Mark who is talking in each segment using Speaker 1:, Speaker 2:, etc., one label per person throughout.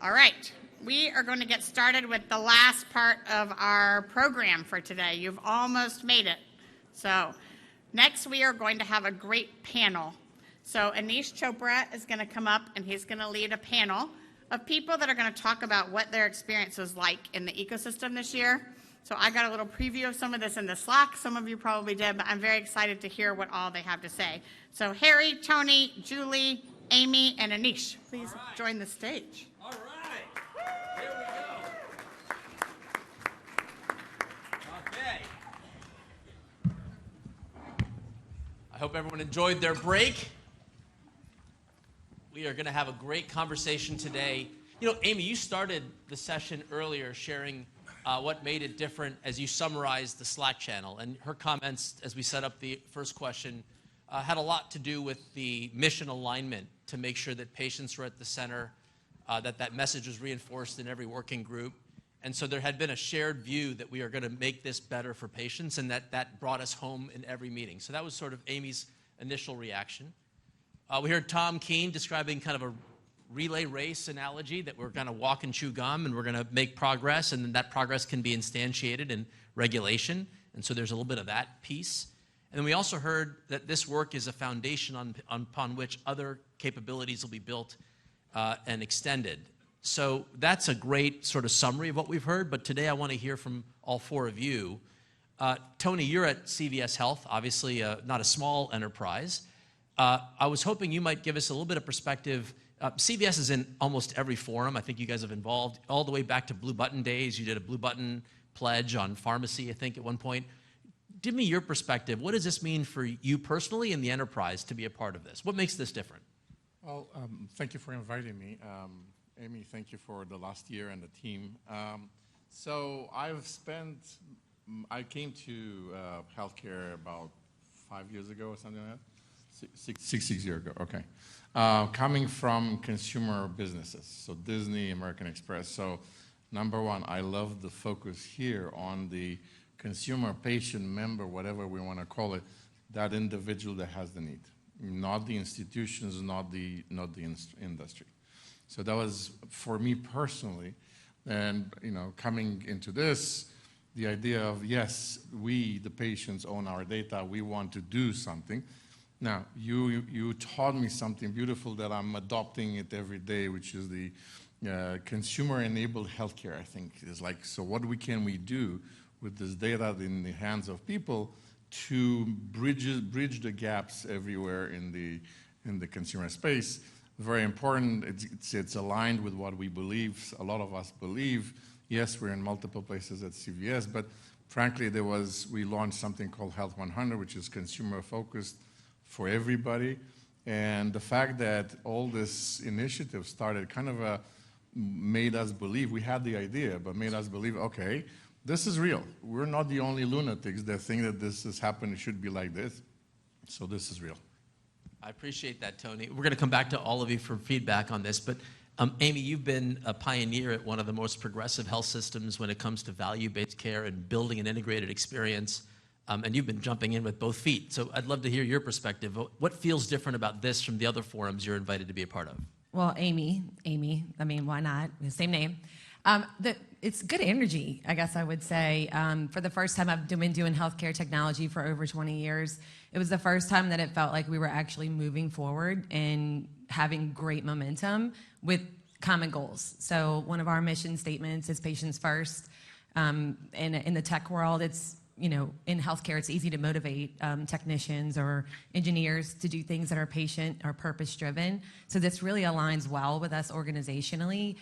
Speaker 1: All right, we are going to get started with the last part of our program for today. You've almost made it. So next we are going to have a great panel. So Anish Chopra is going to come up and he's going to lead a panel of people that are going to talk about what their experience was like in the ecosystem this year. So I got a little preview of some of this in the Slack. Some of you probably did, but I'm very excited to hear what all they have to say. So Harry, Tony, Julie, Amy, and Anish, please join the stage.
Speaker 2: All right. Here we go. Okay. I hope everyone enjoyed their break. We are going to have a great conversation today. You know, Amy, you started the session earlier sharing what made it different as you summarized the Slack channel. And her comments, as we set up the first question, had a lot to do with the mission alignment to make sure that patients were at the center, that message was reinforced in every working group. And so there had been a shared view that we are going to make this better for patients, and that brought us home in every meeting. So that was sort of Amy's initial reaction. We heard Tom Keene describing kind of a relay race analogy that we're going to walk and chew gum and we're going to make progress, and then that progress can be instantiated in regulation. And so there's a little bit of that piece. And then we also heard that this work is a foundation upon which other capabilities will be built and extended. So that's a great sort of summary of what we've heard, but today I want to hear from all four of you. Tony, you're at CVS Health, obviously not a small enterprise. I was hoping you might give us a little bit of perspective. CVS is in almost every forum. I think you guys have involved all the way back to Blue Button days. You did a Blue Button pledge on pharmacy, I think, at one point. Give me your perspective. What does this mean for you personally and the enterprise to be a part of this? What makes this different?
Speaker 3: Well, thank you for inviting me. Amy, thank you for the last year and the team. So I came to healthcare about 5 years ago or something like that. Six years ago, okay. Coming from consumer businesses, so Disney, American Express. So number one, I love the focus here on the consumer, patient, member, whatever we want to call it, that individual that has the need, not the institutions, not the industry. So that was for me personally, and coming into this, the idea of yes, we the patients own our data, we want to do something. Now you taught me something beautiful that I'm adopting it every day, which is the consumer-enabled healthcare. I think is like, so what can we do with this data in the hands of people to bridge the gaps everywhere in the consumer space? Very important. It's aligned with what we believe. A lot of us believe. Yes, we're in multiple places at CVS, but frankly, we launched something called Health 100, which is consumer-focused for everybody. And the fact that all this initiative started kind of made us believe, we had the idea, but made us believe, okay, this is real. We're not the only lunatics that think that this has happened, it should be like this. So this is real.
Speaker 2: I appreciate that, Tony. We're going to come back to all of you for feedback on this, but Amy, you've been a pioneer at one of the most progressive health systems when it comes to value-based care and building an integrated experience, and you've been jumping in with both feet. So I'd love to hear your perspective. What feels different about this from the other forums you're invited to be a part of?
Speaker 4: Well, Amy, I mean, why not? Same name. It's good energy, I guess I would say. For the first time, I've been doing healthcare technology for over 20 years. It was the first time that it felt like we were actually moving forward and having great momentum with common goals. So one of our mission statements is patients first. In the tech world, it's, in healthcare, it's easy to motivate technicians or engineers to do things that are patient or purpose-driven. So this really aligns well with us organizationally.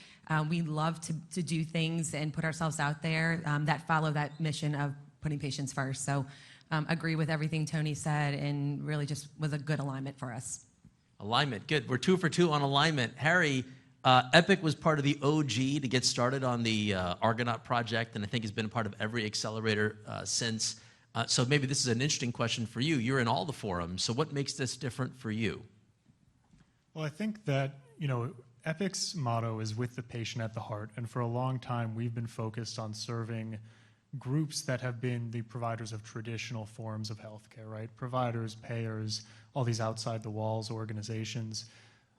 Speaker 4: We love to do things and put ourselves out there that follow that mission of putting patients first. So agree with everything Tony said, and really just was a good alignment for us.
Speaker 2: Alignment, good. We're 2 for 2 on alignment. Harry, Epic was part of the OG to get started on the Argonaut project, and I think has been a part of every accelerator since. So maybe this is an interesting question for you. You're in all the forums, so what makes this different for you?
Speaker 5: Well, I think that, Epic's motto is with the patient at the heart, and for a long time we've been focused on serving groups that have been the providers of traditional forms of healthcare, right? Providers, payers, all these outside the walls organizations.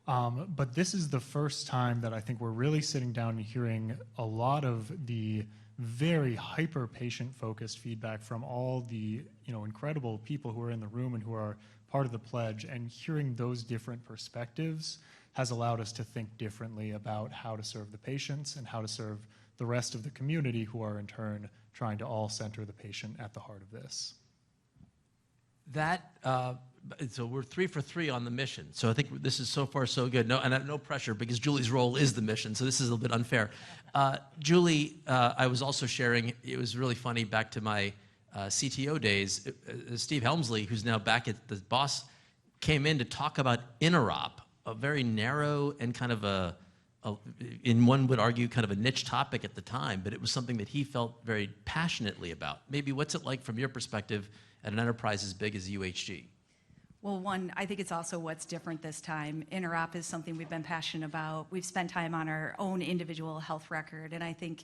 Speaker 5: But this is the first time that I think we're really sitting down and hearing a lot of the very hyper patient focused feedback from all the incredible people who are in the room and who are part of the pledge, and hearing those different perspectives has allowed us to think differently about how to serve the patients and how to serve the rest of the community, who are in turn trying to all center the patient at the heart of this.
Speaker 2: So we're 3 for 3 on the mission. So I think this is so far so good. No pressure, because Julie's role is the mission, so this is a little bit unfair. Julie, I was also sharing, it was really funny, back to my CTO days, Steve Helmsley, who's now back at the boss, came in to talk about interop, a very narrow and kind of in one would argue, kind of a niche topic at the time, but it was something that he felt very passionately about. Maybe what's it like from your perspective at an enterprise as big as UHG?
Speaker 6: Well, one, I think it's also what's different this time. Interop is something we've been passionate about. We've spent time on our own individual health record, and I think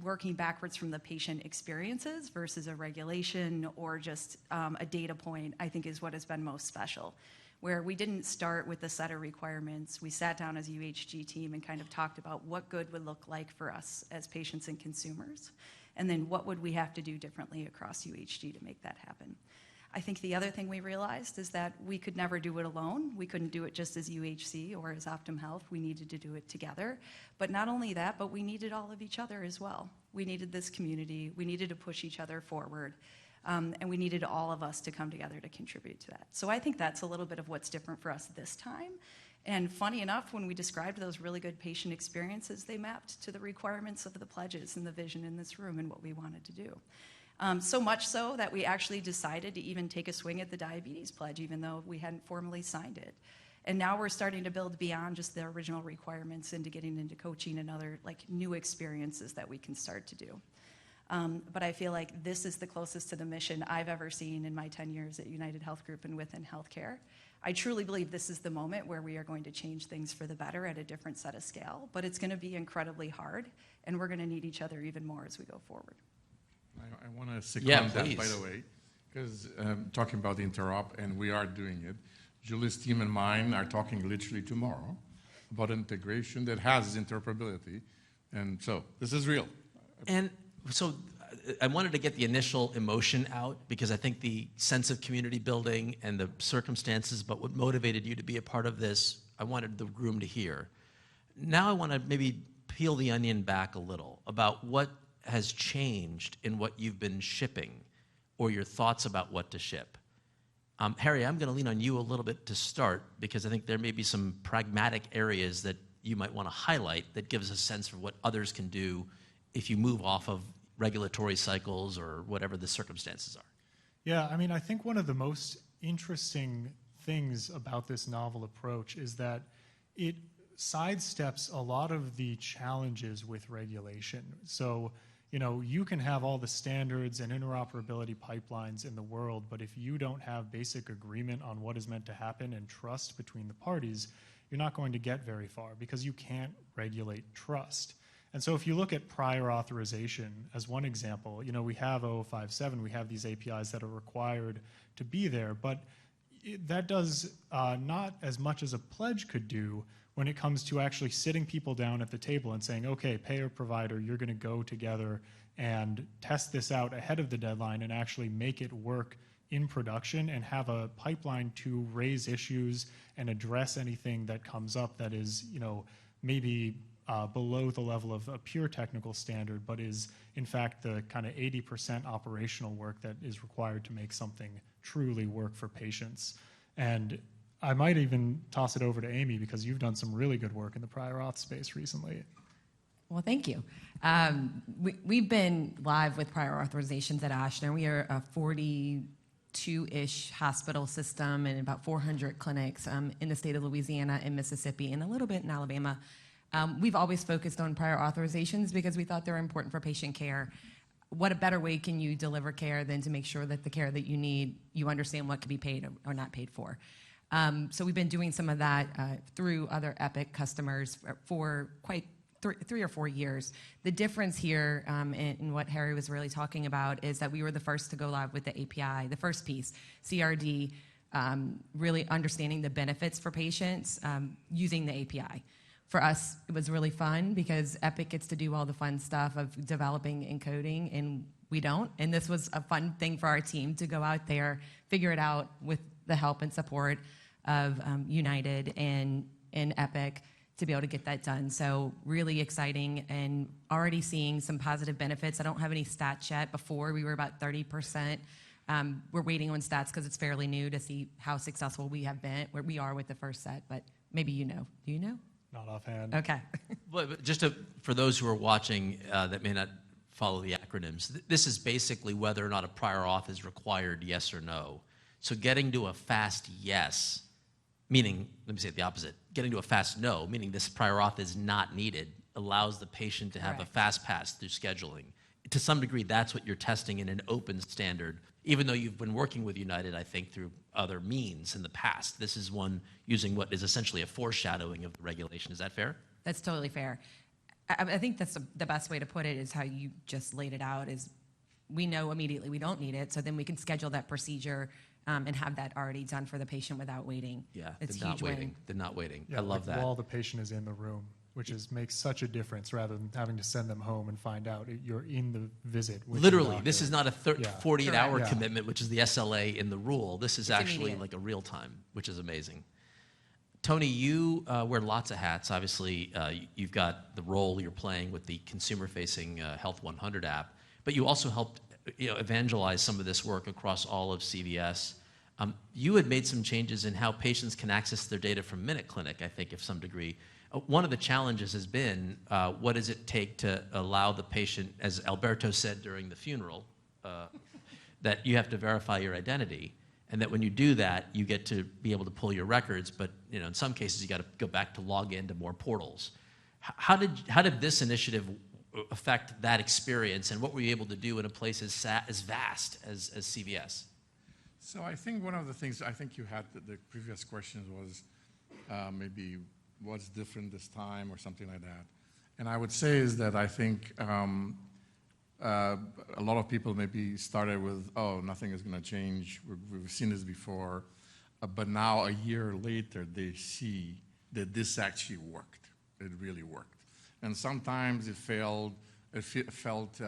Speaker 6: working backwards from the patient experiences versus a regulation or just a data point, I think is what has been most special. Where we didn't start with a set of requirements. We sat down as a UHG team and kind of talked about what good would look like for us as patients and consumers, and then what would we have to do differently across UHG to make that happen. I think the other thing we realized is that we could never do it alone. We couldn't do it just as UHC or as Optum Health. We needed to do it together. But not only that, but we needed all of each other as well. We needed this community. We needed to push each other forward. And we needed all of us to come together to contribute to that. So I think that's a little bit of what's different for us this time. And funny enough, when we described those really good patient experiences, they mapped to the requirements of the pledges and the vision in this room and what we wanted to do. So much so that we actually decided to even take a swing at the diabetes pledge, even though we hadn't formally signed it. And now we're starting to build beyond just the original requirements into getting into coaching and other new experiences that we can start to do. But I feel like this is the closest to the mission I've ever seen in my 10 years at United Health Group and within healthcare. I truly believe this is the moment where we are going to change things for the better at a different set of scale, but it's going to be incredibly hard, and we're going to need each other even more as we go forward.
Speaker 3: I want to second that, by the way, because talking about the interop, and we are doing it. Julie's team and mine are talking literally tomorrow about integration that has interoperability, and so this is real.
Speaker 2: And so I wanted to get the initial emotion out, because I think the sense of community building and the circumstances, but what motivated you to be a part of this, I wanted the room to hear. Now I want to maybe peel the onion back a little about what has changed in what you've been shipping, or your thoughts about what to ship. Harry, I'm going to lean on you a little bit to start, because I think there may be some pragmatic areas that you might want to highlight that gives a sense for what others can do if you move off of regulatory cycles or whatever the circumstances are.
Speaker 5: Yeah, I mean, I think one of the most interesting things about this novel approach is that it sidesteps a lot of the challenges with regulation. So, you can have all the standards and interoperability pipelines in the world, but if you don't have basic agreement on what is meant to happen and trust between the parties, you're not going to get very far, because you can't regulate trust. And so if you look at prior authorization as one example, we have 0057, we have these APIs that are required to be there, but that does not as much as a pledge could do when it comes to actually sitting people down at the table and saying, okay, payer provider, you're going to go together and test this out ahead of the deadline and actually make it work in production and have a pipeline to raise issues and address anything that comes up that is, maybe below the level of a pure technical standard, but is in fact the kind of 80% operational work that is required to make something truly work for patients. And I might even toss it over to Amy, because you've done some really good work in the prior auth space recently.
Speaker 4: Well, thank you. We've been live with prior authorizations at Ashner. We are a 42-ish hospital system and about 400 clinics in the state of Louisiana and Mississippi and a little bit in Alabama. We've always focused on prior authorizations because we thought they were important for patient care. What a better way can you deliver care than to make sure that the care that you need, you understand what can be paid or not paid for. So we've been doing some of that through other Epic customers for quite 3 or 4 years. The difference here in what Harry was really talking about is that we were the first to go live with the API, the first piece, CRD, really understanding the benefits for patients using the API. For us, it was really fun because Epic gets to do all the fun stuff of developing and coding, and we don't. And this was a fun thing for our team to go out there, figure it out with the help and support of United and Epic to be able to get that done. So really exciting and already seeing some positive benefits. I don't have any stats yet. Before, we were about 30%. We're waiting on stats because it's fairly new to see how successful we have been, where we are with the first set, but maybe you know. Do you know?
Speaker 5: Not offhand.
Speaker 4: Okay.
Speaker 2: But just for those who are watching that may not follow the acronyms, this is basically whether or not a prior auth is required, yes or no. So getting to a fast yes, meaning, let me say it the opposite, getting to a fast no, meaning this prior auth is not needed, allows the patient to have a fast pass through scheduling. To some degree, that's what you're testing in an open standard, even though you've been working with United, I think, through other means in the past. This is one using what is essentially a foreshadowing of the regulation. Is that fair?
Speaker 4: That's totally fair. I think that's the best way to put it is how you just laid it out is we know immediately we don't need it, so then we can schedule that procedure and have that already done for the patient without waiting.
Speaker 2: Yeah,
Speaker 4: it's
Speaker 2: they're not
Speaker 4: huge win.
Speaker 2: waiting. They're not waiting.
Speaker 5: Yeah,
Speaker 2: I love that.
Speaker 5: While the patient is in the room, which makes such a difference rather than having to send them home and find out you're in the visit. With
Speaker 2: Literally,
Speaker 5: the
Speaker 2: this
Speaker 5: doctor.
Speaker 2: is not a 48-hour
Speaker 5: Yeah.
Speaker 2: commitment, which is the SLA in the rule. This is actually
Speaker 4: immediate.
Speaker 2: like a real time, which is amazing. Tony, you wear lots of hats. Obviously, you've got the role you're playing with the consumer-facing Health 100 app, but you also helped evangelize some of this work across all of CVS. You had made some changes in how patients can access their data from Minute Clinic, I think, of some degree. One of the challenges has been, what does it take to allow the patient, as Alberto said during the funeral, that you have to verify your identity, and that when you do that, you get to be able to pull your records, but in some cases, you got to go back to log into more portals. How did this initiative affect that experience, and what were you able to do in a place as vast as CVS?
Speaker 3: So I think one of the things I think you had the previous questions was maybe what's different this time or something like that. And I would say is that I think a lot of people maybe started with, oh, nothing is going to change. We've seen this before. But now a year later, they see that this actually worked. It really worked. And sometimes it failed. It felt,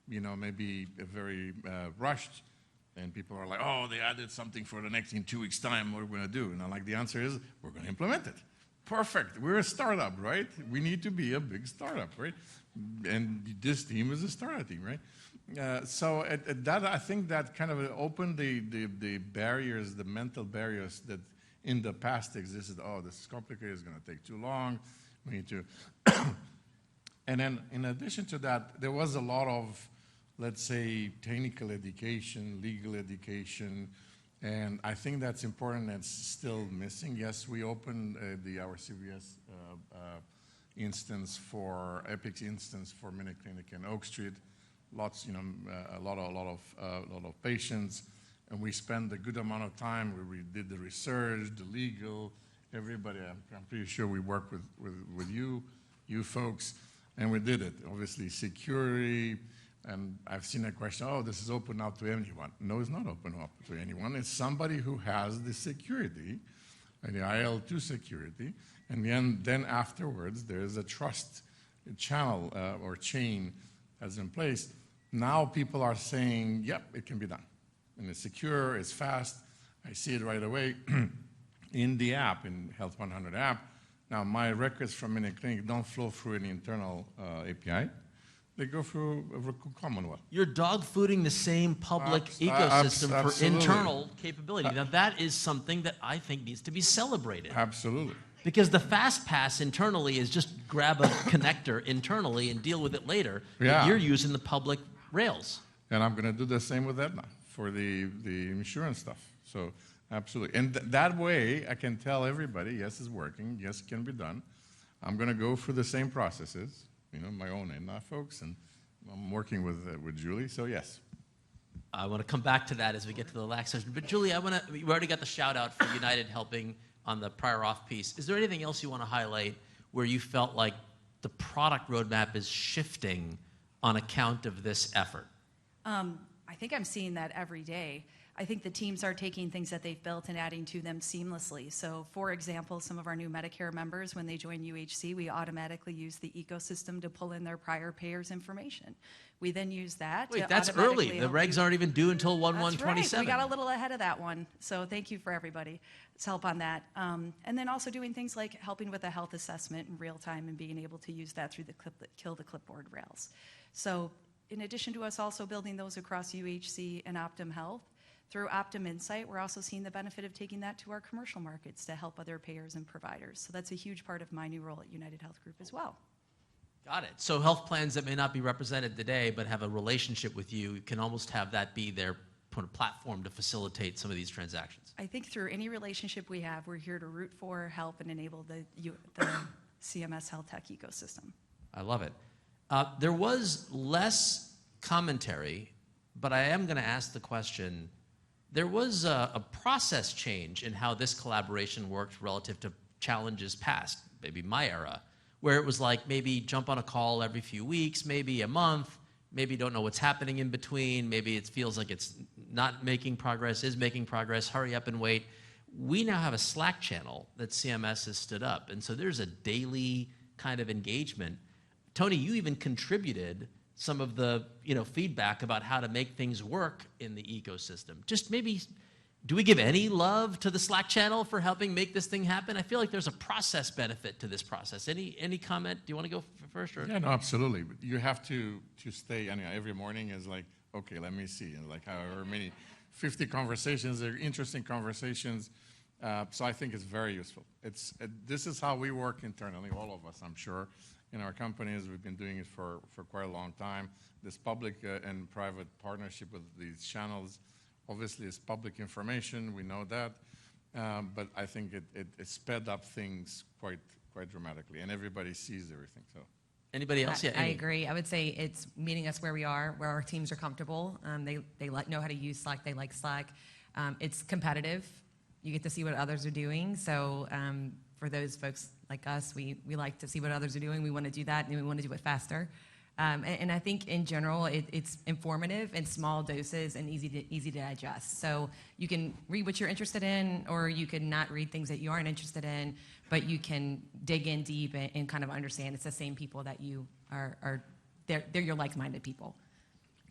Speaker 3: maybe very rushed. And people are like, oh, they added something for the next in 2 weeks' time. What are we going to do? And I'm like, the answer is, we're going to implement it. Perfect. We're a startup, right? We need to be a big startup, right? And this team is a startup team, right? So at that, I think that kind of opened the barriers, the mental barriers that in the past existed. Oh, this is complicated. It's going to take too long. We need to. And then in addition to that, there was a lot of, let's say, technical education, legal education, and I think that's important. That's still missing. Yes, we opened our CVS instance for Epic's instance for Minute Clinic and Oak Street. Lots, a lot of patients, and we spent a good amount of time where we did the research, the legal, everybody. I'm pretty sure we worked with you folks, and we did it. Obviously, security. And I've seen a question, oh, this is open up to anyone. No, it's not open up to anyone. It's somebody who has the security, and the IL2 security, and then afterwards, there's a trust channel or chain that's in place. Now people are saying, yep, it can be done. And it's secure, it's fast, I see it right away in the app, in Health 100 app. Now, my records from Minute Clinic don't flow through any internal API. They go through a Commonwealth.
Speaker 2: You're dog-fooding the same public ecosystem for
Speaker 3: absolutely.
Speaker 2: Internal capability. Now, that is something that I think needs to be celebrated.
Speaker 3: Absolutely.
Speaker 2: Because the fast pass internally is just grab a connector internally and deal with it later.
Speaker 3: Yeah.
Speaker 2: But you're using the public rails.
Speaker 3: And I'm going to do the same with Aetna for the insurance stuff. So absolutely. And that way, I can tell everybody, yes, it's working. Yes, it can be done. I'm going to go through the same processes. My own Aetna folks, and I'm working with Julie, so yes.
Speaker 2: I want to come back to that as we get to the last session. But Julie, we already got the shout out for United helping on the prior auth piece. Is there anything else you want to highlight where you felt like the product roadmap is shifting on account of this effort?
Speaker 6: I think I'm seeing that every day. I think the teams are taking things that they've built and adding to them seamlessly. So, for example, some of our new Medicare members, when they join UHC, we automatically use the ecosystem to pull in their prior payers' information. We then use that to
Speaker 2: Wait, that's
Speaker 6: automatically
Speaker 2: early. The
Speaker 6: help
Speaker 2: regs
Speaker 6: you-
Speaker 2: aren't even due until
Speaker 6: That's
Speaker 2: 1/1/27.
Speaker 6: right. We got a little ahead of that one. So thank you for everybody's help on that. And then also doing things like helping with a health assessment in real time and being able to use that through the Kill the Clipboard rails. So in addition to us also building those across UHC and Optum Health, through Optum Insight, we're also seeing the benefit of taking that to our commercial markets to help other payers and providers. So that's a huge part of my new role at United Health Group as well.
Speaker 2: Got it. So health plans that may not be represented today but have a relationship with you can almost have that be their platform to facilitate some of these transactions.
Speaker 6: I think through any relationship we have, we're here to root for, help, and enable the CMS health tech ecosystem.
Speaker 2: I love it. There was less commentary, but I am going to ask the question. There was a process change in how this collaboration worked relative to challenges past, maybe my era, where it was like maybe jump on a call every few weeks, maybe a month, maybe don't know what's happening in between, maybe it feels like it's not making progress, is making progress, hurry up and wait. We now have a Slack channel that CMS has stood up, and so there's a daily kind of engagement. Tony, you even contributed some of the feedback about how to make things work in the ecosystem. Just maybe, do we give any love to the Slack channel for helping make this thing happen? I feel like there's a process benefit to this process. Any comment? Do you want to go first? Or?
Speaker 3: Yeah, no, absolutely. But you have to stay, every morning is like, okay, let me see, and like however many, 50 conversations, they're interesting conversations. So I think it's very useful. This is how we work internally, all of us, I'm sure. In our companies, we've been doing it for quite a long time. This public and private partnership with these channels obviously is public information, we know that, but I think it sped up things quite dramatically, and everybody sees everything. So,
Speaker 2: anybody else? Yeah,
Speaker 4: I
Speaker 2: Amy.
Speaker 4: agree. I would say it's meeting us where we are, where our teams are comfortable. They know how to use Slack. They like Slack. It's competitive. You get to see what others are doing. So for those folks like us, we like to see what others are doing. We want to do that, and we want to do it faster. And I think in general, it's informative in small doses and easy to digest. So you can read what you're interested in, or you can not read things that you aren't interested in, but you can dig in deep and kind of understand it's the same people that you are they're your like-minded people.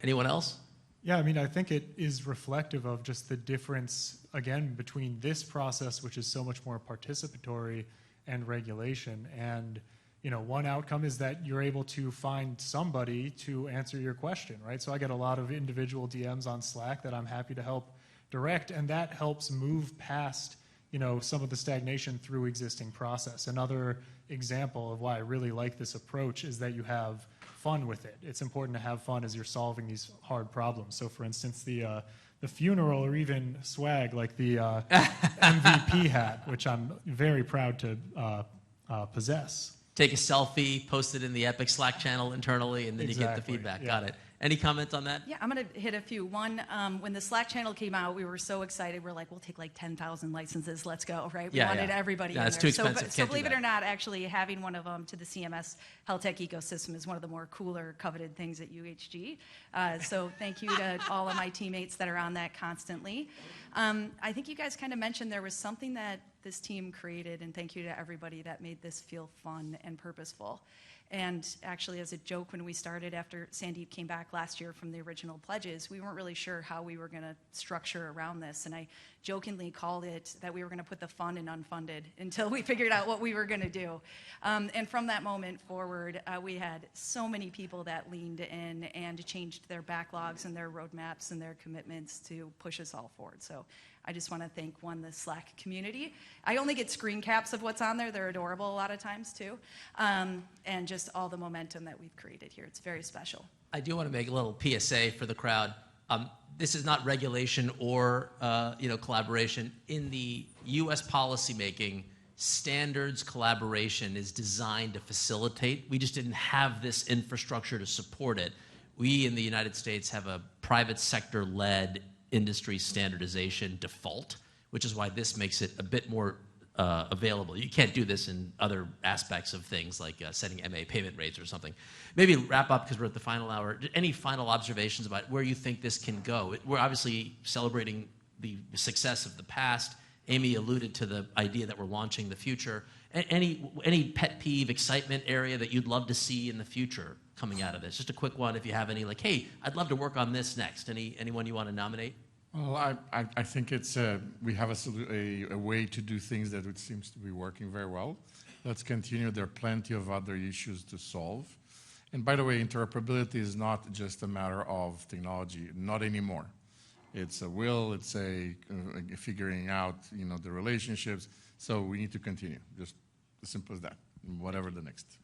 Speaker 2: Anyone else?
Speaker 5: Yeah, I think it is reflective of just the difference, again, between this process, which is so much more participatory, and regulation. And one outcome is that you're able to find somebody to answer your question, right? So I get a lot of individual DMs on Slack that I'm happy to help direct, and that helps move past, some of the stagnation through existing process. Another example of why I really like this approach is that you have fun with it. It's important to have fun as you're solving these hard problems. So for instance, the funeral, or even swag like the MVP hat, which I'm very proud to possess.
Speaker 2: Take a selfie, post it in the Epic Slack channel internally, and then you get the
Speaker 5: Exactly,
Speaker 2: feedback.
Speaker 5: yeah.
Speaker 2: Got it. Any comments on that?
Speaker 6: Yeah, I'm going to hit a few. One, when the Slack channel came out, we were so excited. We're like, we'll take like 10,000 licenses. Let's go, right? We wanted everybody in there.
Speaker 2: It's too expensive.
Speaker 6: So
Speaker 2: Can't do
Speaker 6: believe it
Speaker 2: that.
Speaker 6: or not, actually having one of them to the CMS health tech ecosystem is one of the more cooler, coveted things at UHG. So thank you to all of my teammates that are on that constantly. I think you guys kind of mentioned there was something that this team created, and thank you to everybody that made this feel fun and purposeful. And actually, as a joke, when we started after Sandeep came back last year from the original pledges, we weren't really sure how we were going to structure around this. And I jokingly called it that we were going to put the fun in unfunded until we figured out what we were going to do. And from that moment forward, we had so many people that leaned in and changed their backlogs and their roadmaps and their commitments to push us all forward. So I just want to thank, the Slack community. I only get screen caps of what's on there. They're adorable a lot of times, too. And just all the momentum that we've created here. It's very special.
Speaker 2: I do want to make a little PSA for the crowd. This is not regulation or collaboration. In the U.S. policymaking, standards collaboration is designed to facilitate. We just didn't have this infrastructure to support it. We in the United States have a private sector-led industry standardization default, which is why this makes it a bit more available. You can't do this in other aspects of things like setting MA payment rates or something. Maybe wrap up because we're at the final hour. Any final observations about where you think this can go? We're obviously celebrating the success of the past. Amy alluded to the idea that we're launching the future. Any pet peeve, excitement area that you'd love to see in the future coming out of this? Just a quick one if you have any, like, hey, I'd love to work on this next. Anyone you want to nominate?
Speaker 3: Well, I think it's we have a way to do things that it seems to be working very well. Let's continue. There are plenty of other issues to solve. And by the way, interoperability is not just a matter of technology, not anymore. It's a will, it's a figuring out, the relationships. So we need to continue, just as simple as that, whatever the next.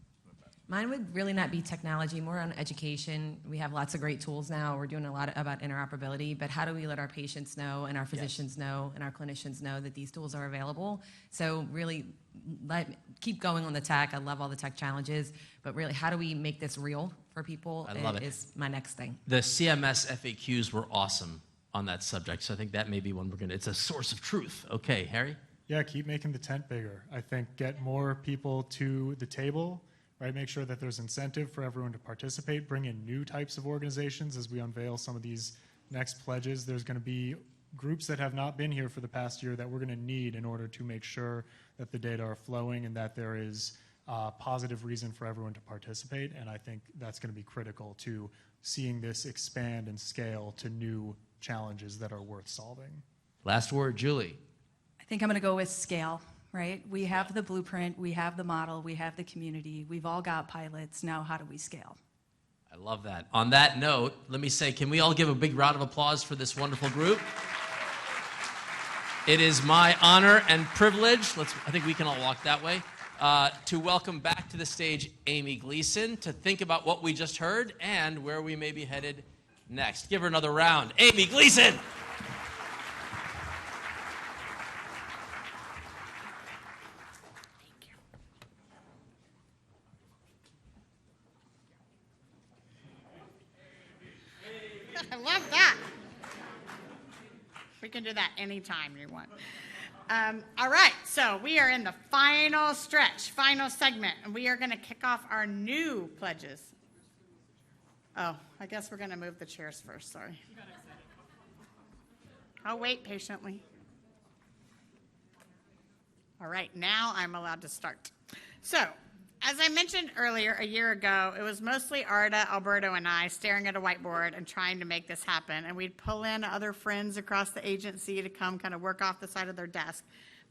Speaker 4: Mine would really not be technology, more on education. We have lots of great tools now. We're doing a lot about interoperability, but how do we let our patients know and our physicians know and our clinicians know that these tools are available? So really keep going on the tech. I love all the tech challenges, but really how do we make this real for people?
Speaker 2: I love it.
Speaker 4: Is my next thing.
Speaker 2: The CMS FAQs were awesome on that subject, so I think that may be one it's a source of truth. Okay, Harry?
Speaker 5: Yeah, keep making the tent bigger. I think get more people to the table, right? Make sure that there's incentive for everyone to participate. Bring in new types of organizations as we unveil some of these next pledges. There's going to be groups that have not been here for the past year that we're going to need in order to make sure that the data are flowing and that there is positive reason for everyone to participate. And I think that's going to be critical to seeing this expand and scale to new challenges that are worth solving.
Speaker 2: Last word, Julie.
Speaker 6: I think I'm going to go with scale, right? We have the blueprint, we have the model, we have the community, we've all got pilots. Now, how do we scale?
Speaker 2: I love that. On that note, let me say, can we all give a big round of applause for this wonderful group? It is my honor and privilege, I think we can all walk that way, to welcome back to the stage Amy Gleason to think about what we just heard and where we may be headed next. Give her another round. Amy Gleason!
Speaker 1: I love that. We can do that anytime you want. All right, so we are in the final stretch, final segment, and we are going to kick off our new pledges. Oh, I guess we're going to move the chairs first, sorry. I'll wait patiently. All right, now I'm allowed to start. So, as I mentioned earlier, a year ago, it was mostly Arda, Alberto, and I staring at a whiteboard and trying to make this happen. And we'd pull in other friends across the agency to come kind of work off the side of their desk.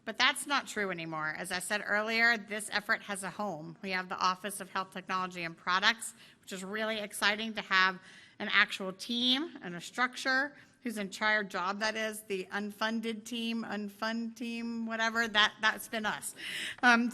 Speaker 1: But that's not true anymore. As I said earlier, this effort has a home. We have the Office of Health Technology and Products, which is really exciting to have an actual team and a structure whose entire job that is, the unfunded team, unfund team, whatever, that's been us.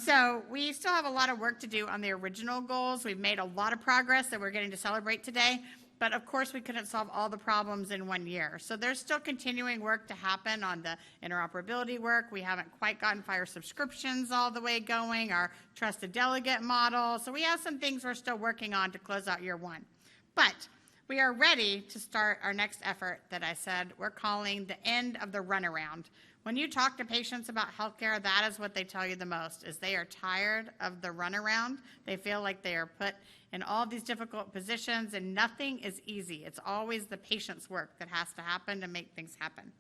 Speaker 1: So we still have a lot of work to do on the original goals. We've made a lot of progress that we're getting to celebrate today, but of course we couldn't solve all the problems in 1 year. So there's still continuing work to happen on the interoperability work. We haven't quite gotten FHIR subscriptions all the way going, our trusted delegate model. So we have some things we're still working on to close out year one. But we are ready to start our next effort that I said we're calling the end of the runaround. When you talk to patients about healthcare, that is what they tell you the most, is they are tired of the runaround. They feel like they are put in all these difficult positions and nothing is easy. It's always the patient's work that has to happen to make things happen.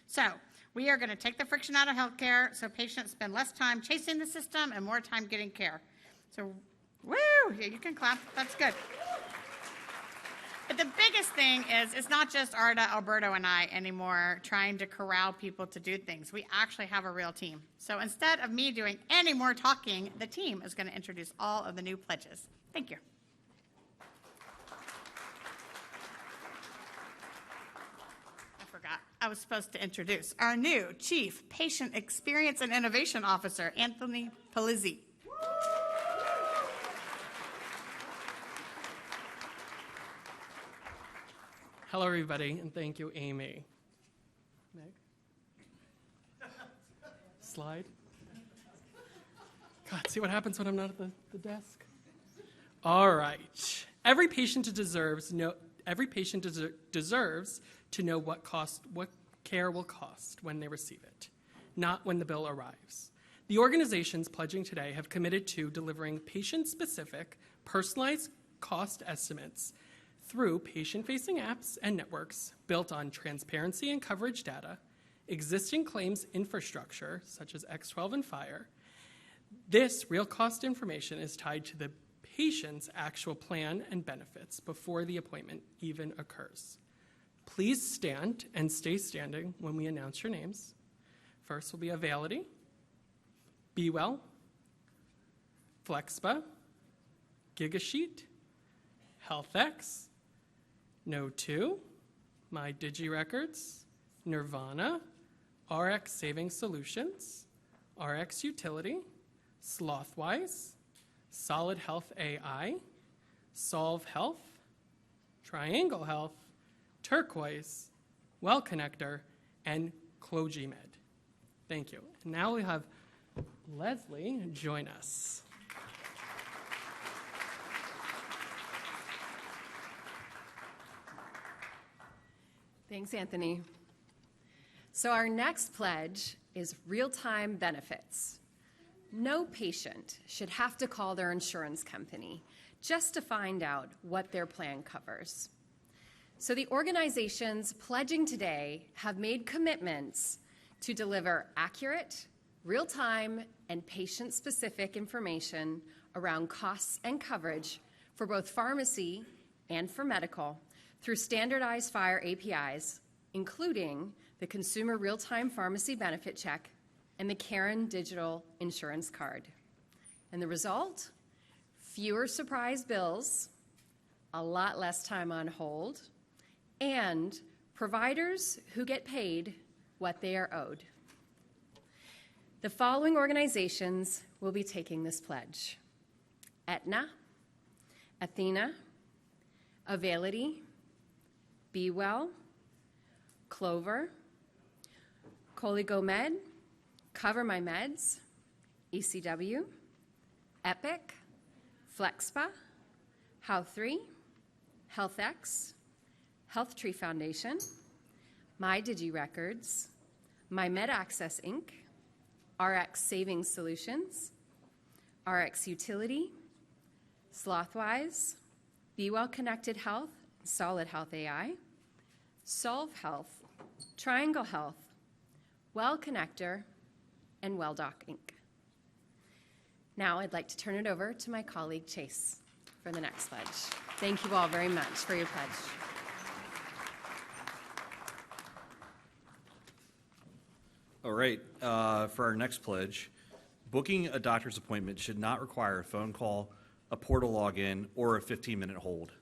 Speaker 1: So we are going to take the friction out of healthcare so patients spend less time chasing the system and more time getting care. So, woo, yeah, you can clap, that's good. But the biggest thing is it's not just Arda, Alberto, and I anymore trying to corral people to do things. We actually have a real team. So instead of me doing any more talking, the team is going to introduce all of the new pledges. Thank you. I forgot. I was supposed to introduce our new Chief Patient Experience and Innovation Officer, Anthony Palizzi.
Speaker 7: Hello, everybody, and thank you, Amy. Meg? Slide. God, see what happens when I'm not at the desk? All right. Every patient deserves to know what care will cost when they receive it, not when the bill arrives. The organizations pledging today have committed to delivering patient-specific, personalized cost estimates through patient-facing apps and networks built on transparency and coverage data, existing claims infrastructure, such as X12 and FHIR, this real cost information is tied to the patient's actual plan and benefits before the appointment even occurs. Please stand and stay standing when we announce your names. First will be Availity, Be Well, FlexSpa, GigaSheet, HealthX, No2, My DigiRecords, Nirvana, RX Saving Solutions, RX Utility, Slothwise, Solid Health AI, Solve Health, Triangle Health, Turquoise, Well Connector, and CloGMed. Thank you. And now we have Leslie join us.
Speaker 8: Thanks, Anthony. So our next pledge is real-time benefits. No patient should have to call their insurance company just to find out what their plan covers. So the organizations pledging today have made commitments to deliver accurate, real-time, and patient-specific information around costs and coverage for both pharmacy and for medical through standardized FHIR APIs, including the Consumer Real-Time Pharmacy Benefit Check and the Karen Digital Insurance Card. And the result? Fewer surprise bills, a lot less time on hold, and providers who get paid what they are owed. The following organizations will be taking this pledge: Aetna, Athena, Availity, Be Well, Clover, ColigoMed, Cover My Meds, ECW, Epic, FlexSpa, How3, HealthX, HealthTree Foundation, My DigiRecords, My MedAccess Inc., RX Savings Solutions, RX Utility, Slothwise, Be Well Connected Health, Solid Health AI, Solve Health, Triangle Health, Well Connector, and WellDoc Inc. Now I'd like to turn it over to my colleague Chase for the next pledge. Thank you all very much for your pledge.
Speaker 9: All right, for our next pledge, booking a doctor's appointment should not require a phone call, a portal login, or a 15-minute hold.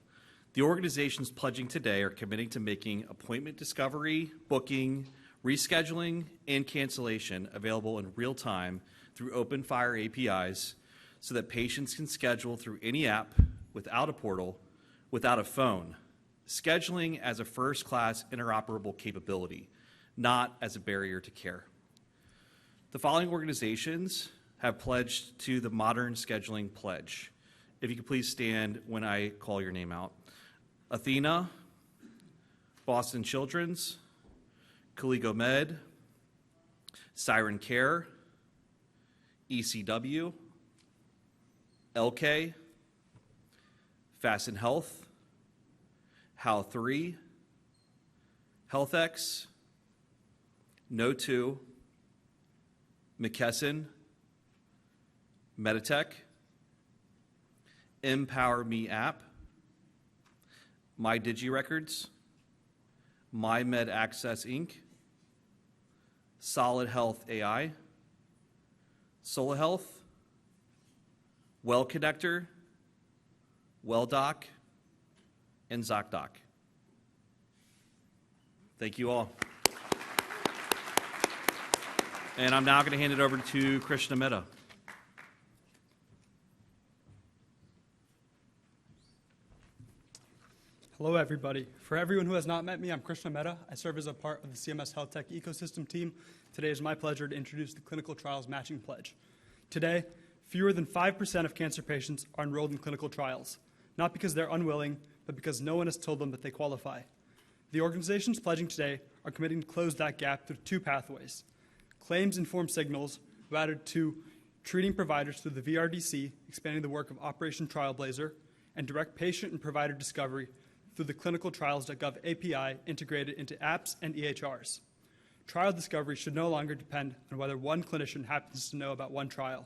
Speaker 9: The organizations pledging today are committing to making appointment discovery, booking, rescheduling, and cancellation available in real time through open FHIR APIs so that patients can schedule through any app without a portal, without a phone, scheduling as a first-class interoperable capability, not as a barrier to care. The following organizations have pledged to the Modern Scheduling Pledge. If you could please stand when I call your name out. Athena, Boston Children's, ColigoMed, Siren Care, ECW, LK, Fasten Health, How3, HealthX, No2, McKesson, Meditech, Empower Me app, My DigiRecords, My MedAccess Inc., Solid Health AI, Sola Health, Well Connector, WellDoc, and ZocDoc. Thank you all. And I'm now going to hand it over to Krishna Mehta.
Speaker 10: Hello, everybody. For everyone who has not met me, I'm Krishna Mehta. I serve as a part of the CMS Health Tech ecosystem team. Today is my pleasure to introduce the Clinical Trials Matching Pledge. Today, fewer than 5% of cancer patients are enrolled in clinical trials, not because they're unwilling, but because no one has told them that they qualify. The organizations pledging today are committing to close that gap through two pathways: claims-informed signals routed to treating providers through the VRDC, expanding the work of Operation Trailblazer, and direct patient and provider discovery through the clinicaltrials.gov API integrated into apps and EHRs. Trial discovery should no longer depend on whether one clinician happens to know about one trial.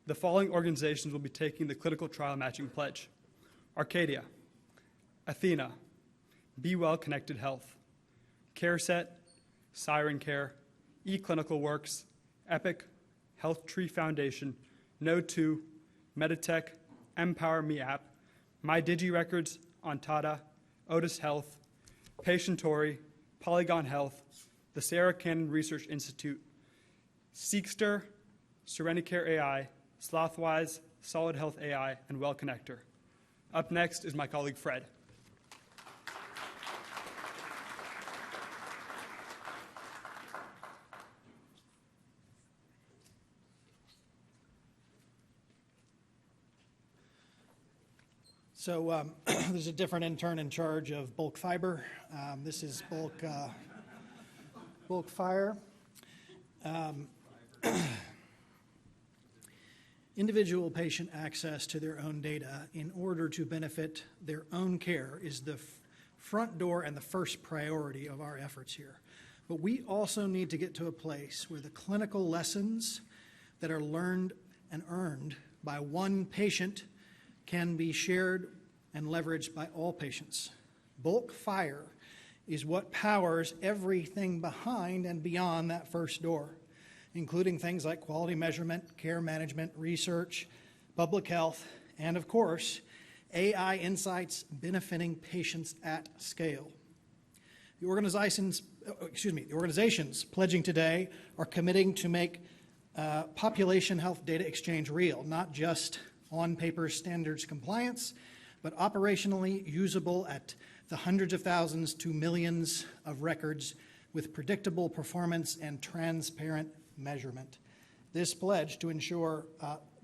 Speaker 10: The following organizations will be taking the clinical trial matching pledge: Arcadia, Athena, Be Well Connected Health, CareSet, Siren Care, eClinical Works, Epic, Health Tree Foundation, No2, Meditech, Empower Me App, My DigiRecords, Ontada, Otis Health, Patientori, Polygon Health, the Sarah Cannon Research Institute, Seekster, Serenicare AI, Slothwise, Solid Health AI, and Well Connector. Up next is my colleague Fred.
Speaker 11: So there's a different intern in charge of bulk fiber. This is bulk fire. Individual patient access to their own data in order to benefit their own care is the front door and the first priority of our efforts here. But we also need to get to a place where the clinical lessons that are learned and earned by one patient can be shared and leveraged by all patients. Bulk fire is what powers everything behind and beyond that first door, including things like quality measurement, care management, research, public health, and of course, AI insights benefiting patients at scale. The organizations pledging today are committing to make population health data exchange real, not just on-paper standards compliance, but operationally usable at the hundreds of thousands to millions of records with predictable performance and transparent measurement. This pledge to ensure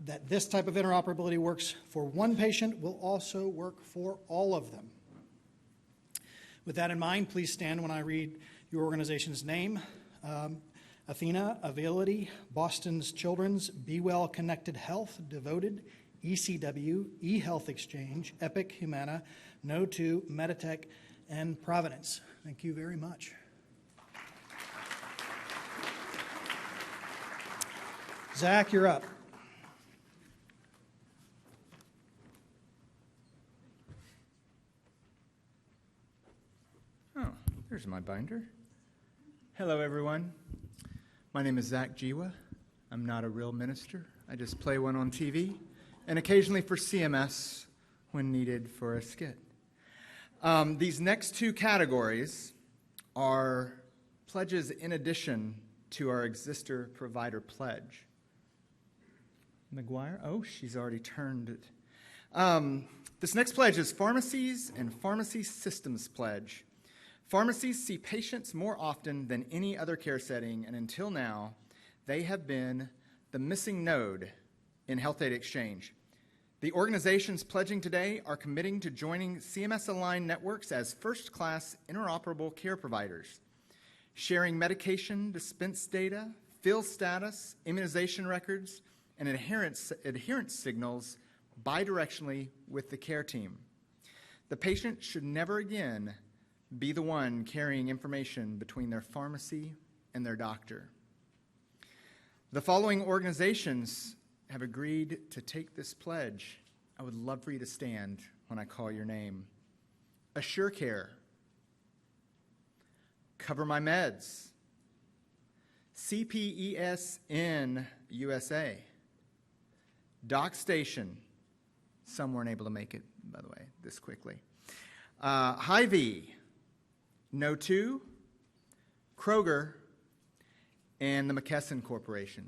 Speaker 11: that this type of interoperability works for one patient will also work for all of them. With that in mind, please stand when I read your organization's name. Athena, Availity, Boston's Children's, Be Well Connected Health, Devoted, ECW, eHealth Exchange, Epic, Humana, No2, Meditech, and Providence. Thank you very much. Zach, you're up.
Speaker 12: Oh, there's my binder. Hello, everyone. My name is Zach Jiwa. I'm not a real minister. I just play one on TV and occasionally for CMS when needed for a skit. These next two categories are pledges in addition to our Exister Provider Pledge. McGuire? Oh, she's already turned it. This next pledge is Pharmacies and Pharmacy Systems Pledge. Pharmacies see patients more often than any other care setting, and until now, they have been the missing node in health data exchange. The organizations pledging today are committing to joining CMS-aligned networks as first-class interoperable care providers, sharing medication dispense data, fill status, immunization records, and adherence signals bidirectionally with the care team. The patient should never again be the one carrying information between their pharmacy and their doctor. The following organizations have agreed to take this pledge. I would love for you to stand when I call your name. Assure Care, Cover My Meds, CPES in USA, Doc Station, some weren't able to make it, by the way, this quickly, Hy-Vee, No2, Kroger, and the McKesson Corporation.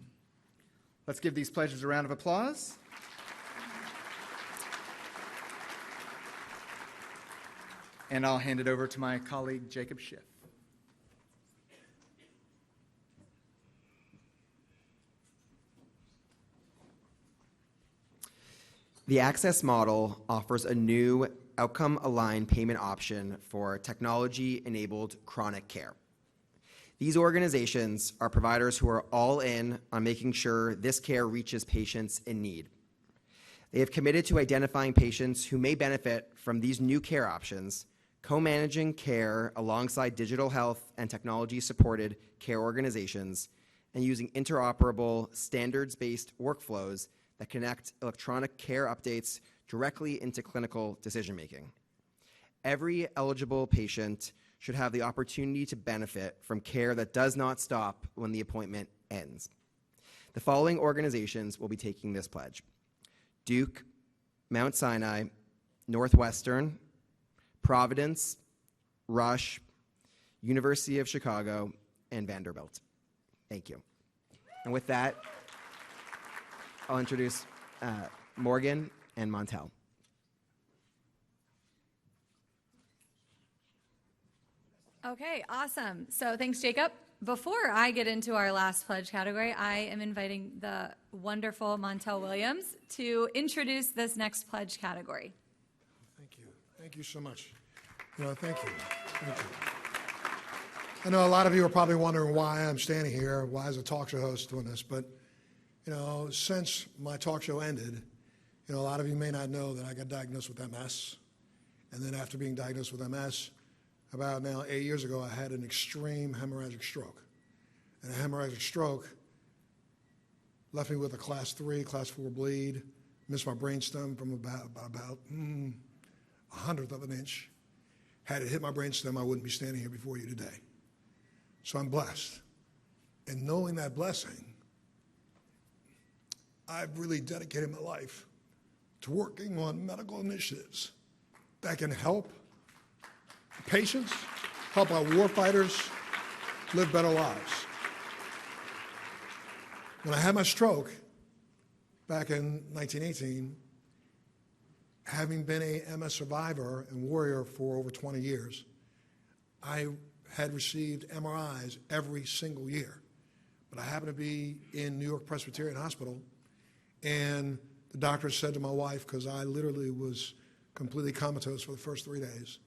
Speaker 12: Let's give these pledges a round of applause. And I'll hand it over to my colleague, Jacob Schiff.
Speaker 13: The Access model offers a new outcome-aligned payment option for technology-enabled chronic care. These organizations are providers who are all in on making sure this care reaches patients in need. They have committed to identifying patients who may benefit from these new care options, co-managing care alongside digital health and technology-supported care organizations, and using interoperable, standards-based workflows that connect electronic care updates directly into clinical decision-making. Every eligible patient should have the opportunity to benefit from care that does not stop when the appointment ends. The following organizations will be taking this pledge: Duke, Mount Sinai, Northwestern, Providence, Rush, University of Chicago, and Vanderbilt. Thank you. And with that, I'll introduce Morgan and Montel.
Speaker 14: Okay, awesome. So thanks, Jacob. Before I get into our last pledge category, I am inviting the wonderful Montel Williams to introduce this next pledge category.
Speaker 15: Thank you. Thank you so much. Thank you. Thank you. I know a lot of you are probably wondering why I'm standing here, why as a talk show host doing this, but, since my talk show ended, a lot of you may not know that I got diagnosed with MS. And then after being diagnosed with MS, about now 8 years ago, I had an extreme hemorrhagic stroke. And a hemorrhagic stroke left me with a class 3, class 4 bleed, missed my brainstem from about a hundredth of an inch. Had it hit my brainstem, I wouldn't be standing here before you today. So I'm blessed. And knowing that blessing, I've really dedicated my life to working on medical initiatives that can help patients, help our warfighters live better lives. When I had my stroke back in 1918, having been a MS survivor and warrior for over 20 years, I had received MRIs every single year. But I happened to be in New York Presbyterian Hospital, and the doctor said to my wife, because I literally was completely comatose for the first 3 days,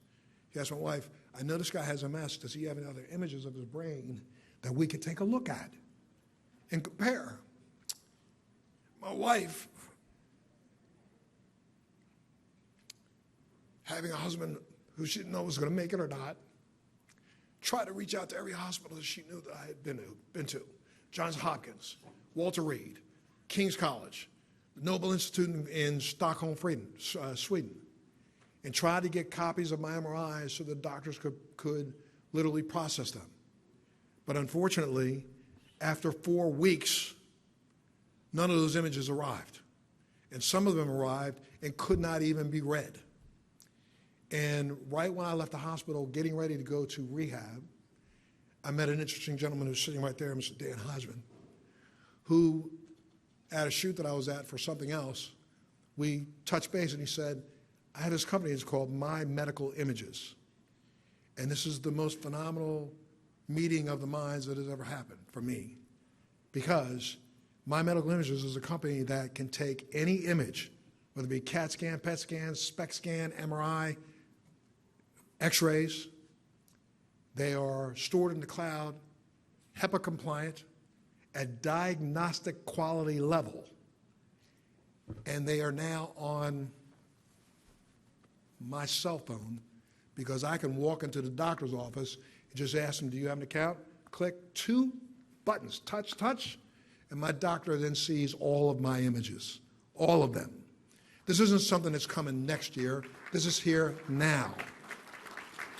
Speaker 15: he asked my wife, I know this guy has MS. Does he have any other images of his brain that we could take a look at and compare? My wife, having a husband who she didn't know was going to make it or not, tried to reach out to every hospital that she knew that I had been to. Johns Hopkins, Walter Reed, King's College, the Nobel Institute in Stockholm, Sweden, and tried to get copies of my MRIs so the doctors could literally process them. But unfortunately, after 4 weeks, none of those images arrived. And some of them arrived and could not even be read. And right when I left the hospital, getting ready to go to rehab, I met an interesting gentleman who's sitting right there, Mr. Dan Hosman, who, at a shoot that I was at for something else, we touched base and he said, I had this company, it's called My Medical Images. And this is the most phenomenal meeting of the minds that has ever happened for me. Because My Medical Images is a company that can take any image, whether it be CAT scan, PET scan, SPECT scan, MRI, X-rays. They are stored in the cloud, HIPAA compliant, at diagnostic quality level. And they are now on my cell phone because I can walk into the doctor's office and just ask them, do you have an account? Click 2 buttons, touch, and my doctor then sees all of my images, all of them. This isn't something that's coming next year. This is here now.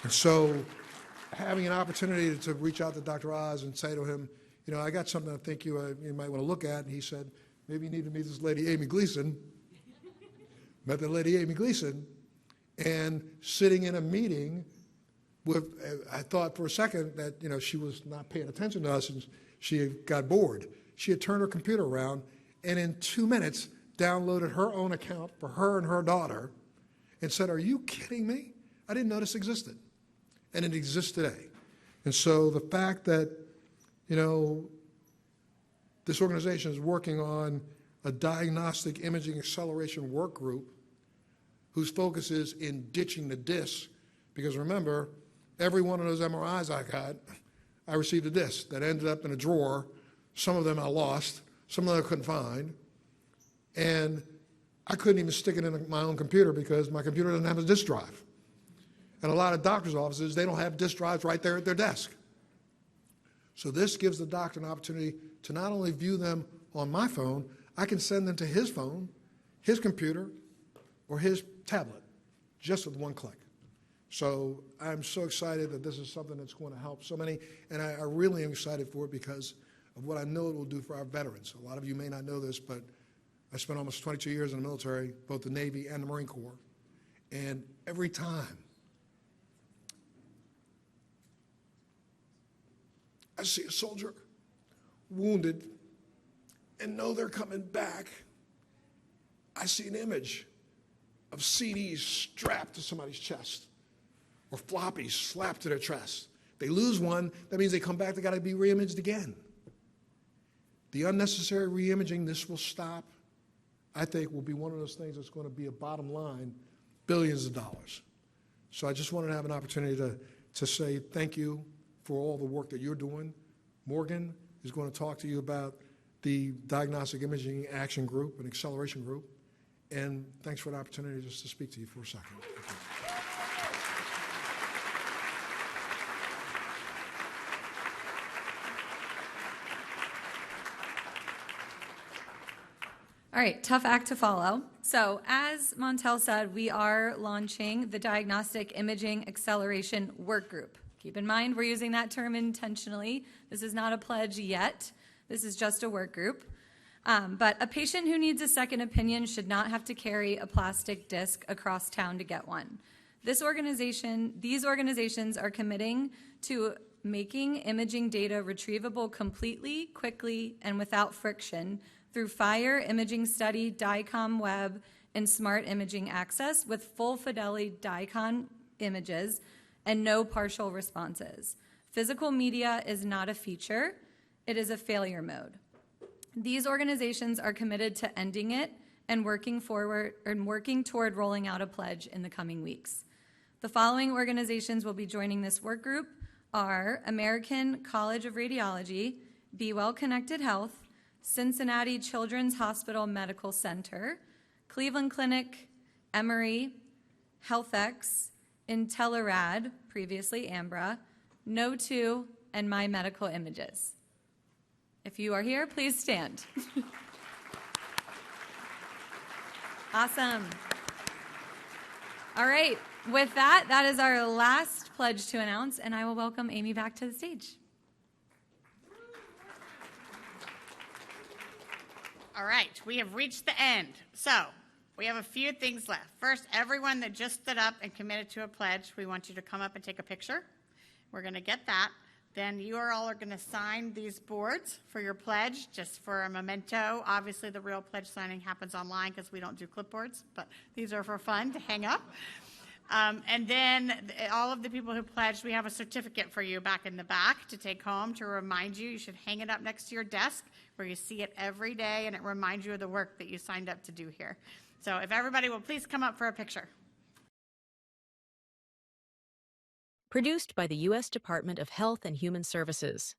Speaker 15: And so having an opportunity to reach out to Dr. Oz and say to him, I got something I think you might want to look at, and he said, maybe you need to meet this lady, Amy Gleason. Met the lady, Amy Gleason, and sitting in a meeting with, I thought for a second that, she was not paying attention to us and she got bored. She had turned her computer around and in 2 minutes downloaded her own account for her and her daughter and said, are you kidding me? I didn't know this existed. And it exists today. And so the fact that, this organization is working on a diagnostic imaging acceleration work group whose focus is in ditching the disc, because remember, every one of those MRIs I got, I received a disc that ended up in a drawer. Some of them I lost, some of them I couldn't find, and I couldn't even stick it in my own computer because my computer doesn't have a disk drive. And a lot of doctor's offices, they don't have disk drives right there at their desk. So this gives the doctor an opportunity to not only view them on my phone, I can send them to his phone, his computer, or his tablet, just with one click. So I'm so excited that this is something that's going to help so many, and I really am excited for it because of what I know it will do for our veterans. A lot of you may not know this, but I spent almost 22 years in the military, both the Navy and the Marine Corps, and every time I see a soldier wounded and know they're coming back, I see an image of CDs strapped to somebody's chest or floppies slapped to their chest. They lose one, that means they come back, they got to be reimaged again. The unnecessary reimaging, this will stop, I think will be one of those things that's going to be a bottom line, billions of dollars. So I just wanted to have an opportunity to say thank you for all the work that you're doing. Morgan is going to talk to you about the Diagnostic Imaging Action Group and Acceleration Group. And thanks for the opportunity just to speak to you for a second.
Speaker 14: All right, tough act to follow. So as Montel said, we are launching the Diagnostic Imaging Acceleration Work Group. Keep in mind, we're using that term intentionally. This is not a pledge yet. This is just a work group. But a patient who needs a second opinion should not have to carry a plastic disc across town to get one. These organizations are committing to making imaging data retrievable completely, quickly, and without friction through FHIR Imaging Study, DICOM Web, and Smart Imaging Access with full fidelity DICOM images and no partial responses. Physical media is not a feature, it is a failure mode. These organizations are committed to ending it and working toward rolling out a pledge in the coming weeks. The following organizations will be joining this work group are American College of Radiology, Be Well Connected Health, Cincinnati Children's Hospital Medical Center, Cleveland Clinic, Emory, HealthX, Intelerad, previously Ambra, No2, and My Medical Images. If you are here, please stand. Awesome. All right, with that, that is our last pledge to announce, and I will welcome Amy back to the stage.
Speaker 1: All right, we have reached the end. So we have a few things left. First, everyone that just stood up and committed to a pledge, we want you to come up and take a picture. We're going to get that. Then you all are going to sign these boards for your pledge, just for a memento. Obviously, the real pledge signing happens online because we don't do clipboards, but these are for fun to hang up. And then all of the people who pledged, we have a certificate for you back in the back to take home to remind you. You should hang it up next to your desk where you see it every day, and it reminds you of the work that you signed up to do here. So if everybody will please come up for a picture.
Speaker 16: Produced by the U.S. Department of Health and Human Services.